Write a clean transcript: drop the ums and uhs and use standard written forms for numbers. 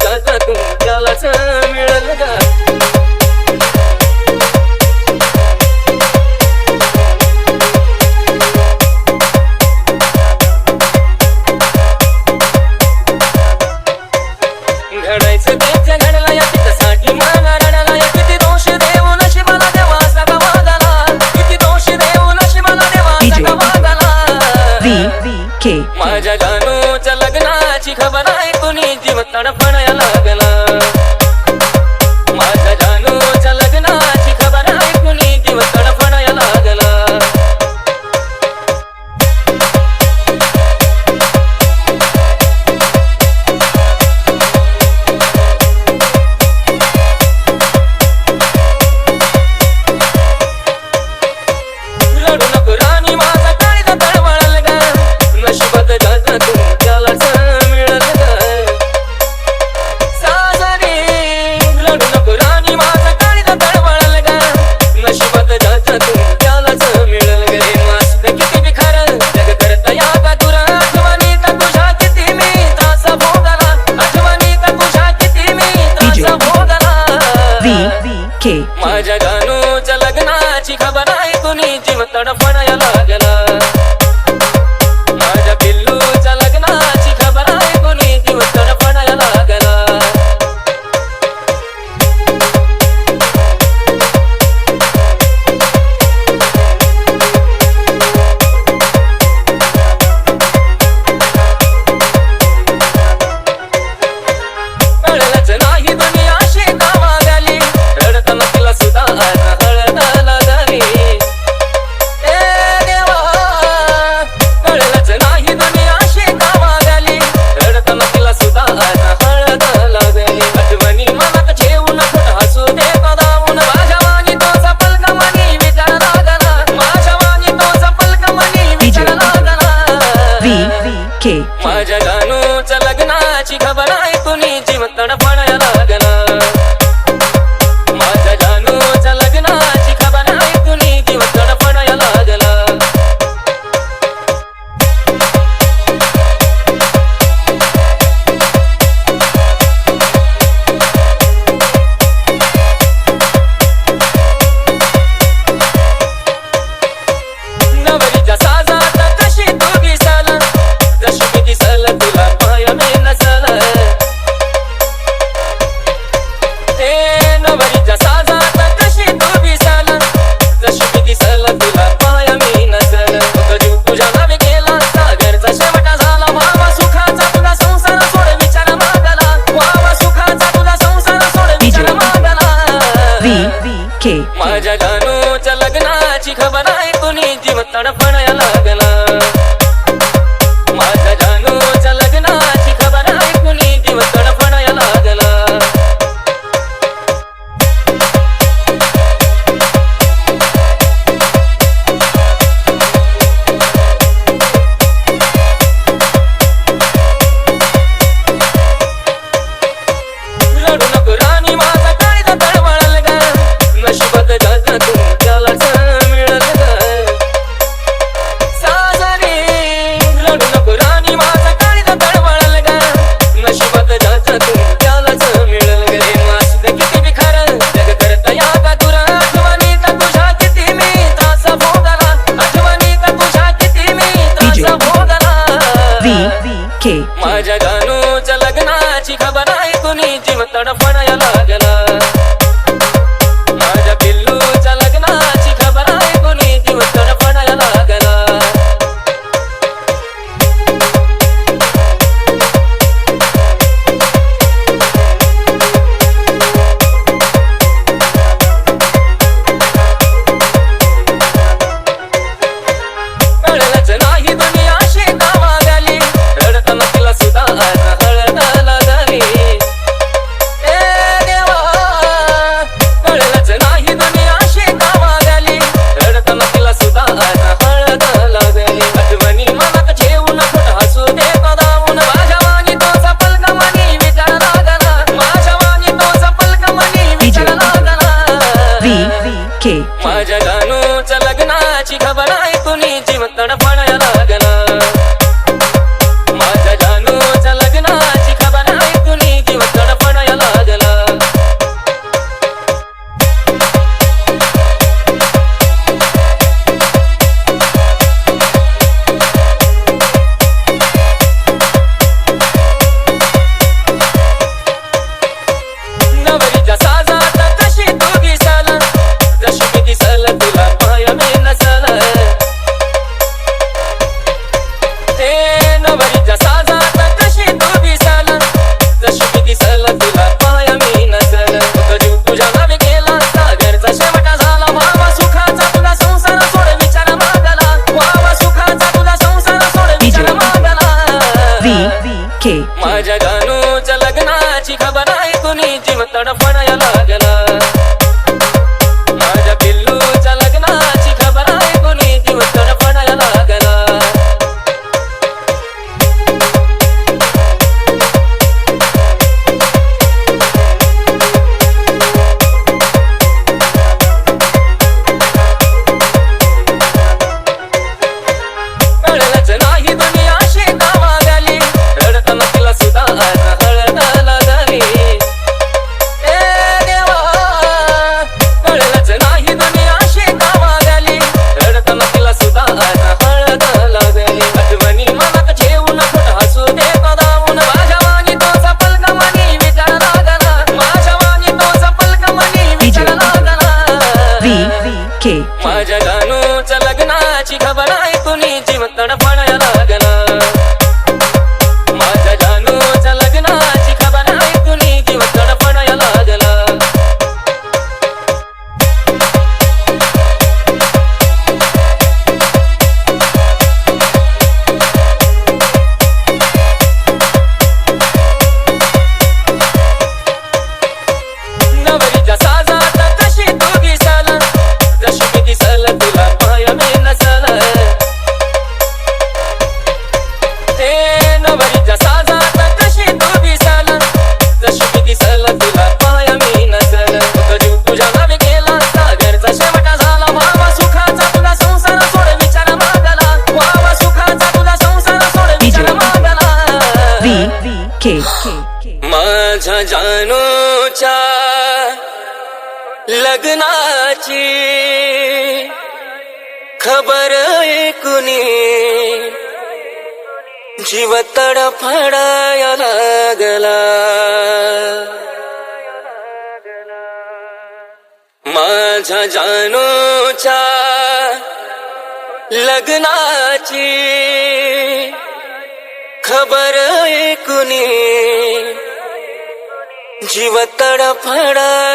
जगातून त्यालाच मिळेल ग. घडायचं तेच घडलं या तिच्यासाठी मला रडायला या. किती दोष देऊ नशिबाला देवा सगळा वागाला. किती दोष देऊ नशिबाला देवा सगळा वागाला. माझ्या जानूच्या लग्नाची खबर आहे कुणी जीव तडफडायला लागला. माझ्या जानूच्या लग्नाची खबर आहे कुणी जीव तडफडायला लागला. रडू नको राणी माझा काळीचा तळमळल ग. नशिबात जगातून त्यालाच मिळेल ग. साजरी रडू नको राणी माझा काळीचा तळमळल ग. नशिबात जगातून त्यालाच मिळेल ग. मस्त किती बी खरं जग करता या का तुरा. आठवणीत तुझ्या किती मी त्रास भोगला. आठवणीत तुझ्या किती मी त्रास भोगला. माझ्या जानूच्या लग्नाची खबर आहे कुणी जीव तडफडायला लागला. माझ्या पिल्लूच्या लग्नाची खबर आहे कुणी जीव तडफडायला लागला. कळलंच नाही दुनिया अशी का वागली. रडताना तिला सुद्धा हळदाला झाली. ए देवा कळलंच नाही दुनिया अशी का वागली. रडताना तिला सुद्धा हळदाला झाली. आठवणी मनात ठेवून हसू देतो दावून. माझ्या वाणी तो सफल कमानी विचार लागला. माझ्या वाणी तो सफल कमानी विचार लागला. माझ्या जानूच्या लग्नाची खबर आहे कुणी जीव तडफडायला लागला. माझ्या जानूच्या लग्नाची खबर आहे कुणी जीव तडफडायला लागला. नवरीच्या साजात कशी तू दिसल. जशी मी दिसल तुला पाया मी नसल. नवरीच्या साजात कशी तू दिसल. जशी मी दिसल तुला पाया मी नसल. जीव तुझ्या नावे गेला सागरचा शेवटा झाला. व्हावा सुखाचा तुझा संसार सोड विचार मागला. व्हावा सुखाचा तुझा संसार सोड विचार मागला. माझ्या जानूच्या लग्नाची खबर आहे कुणी जीव तडफडायला लागला. माझ्या जानूच्या लग्नाची खबर आहे कुणी जीव तडफडायला लागला. रडू नको राणी माझा काळीचा तळमळल ग. नशिबात जगातून त्यालाच मिळेल ग. साजरी रडू नको राणी माझा काळीचा तळमळल ग. नशिबात जगातून त्यालाच मिळेल ग. मस्त किती बी खरं जग करता या का तुरा. आठवणीत तुझ्या किती मी त्रास भोगला. आठवणीत तुझ्या किती मी त्रास भोगला. माझ्या जानूच्या लग्नाची खबर आहे कुणी जीव तडफडायला लागला. माझ्या पिल्लूच्या लग्नाची खबर आहे कुणी जीव तडफडायला लागला. कळलंच नाही दुनिया अशी का वागली. रडताना तिला सुद्धा हळदाला झाली. माझ्या जानूच्या लग्नाची खबर आहे कुणी जीव तडफडायला लागला. माझ्या जानूच्या लग्नाची खबर आहे कुणी जीव तडफडायला लग्नाची खबर ऐकून जीव तडफडायला लागला माझ्या जानूच्या लग्नाची खबर ऐकून जीव तडफडायला लागला नवरीच्या साजात कशी तू दिसल जशी मी दिसल तुला पाया मी नसल हे नवरीच्या साजात कशी तू दिसल जशी मी दिसल तुला पाया मी नसल जीव तुझ्या नावे गेला सागरचा शेवटा झाला व्हावा सुखाचा तुला संसार सोड विचार मागला व्हावा सुखाचा तुला संसार सोड विचार मागला माझ्या जानूच्या लग्नाची खबर ऐकूनी जीव तडफडाया लागला माझ्या जानूच्या लग्नाची खबर ऐकूनी जीव तडफडाया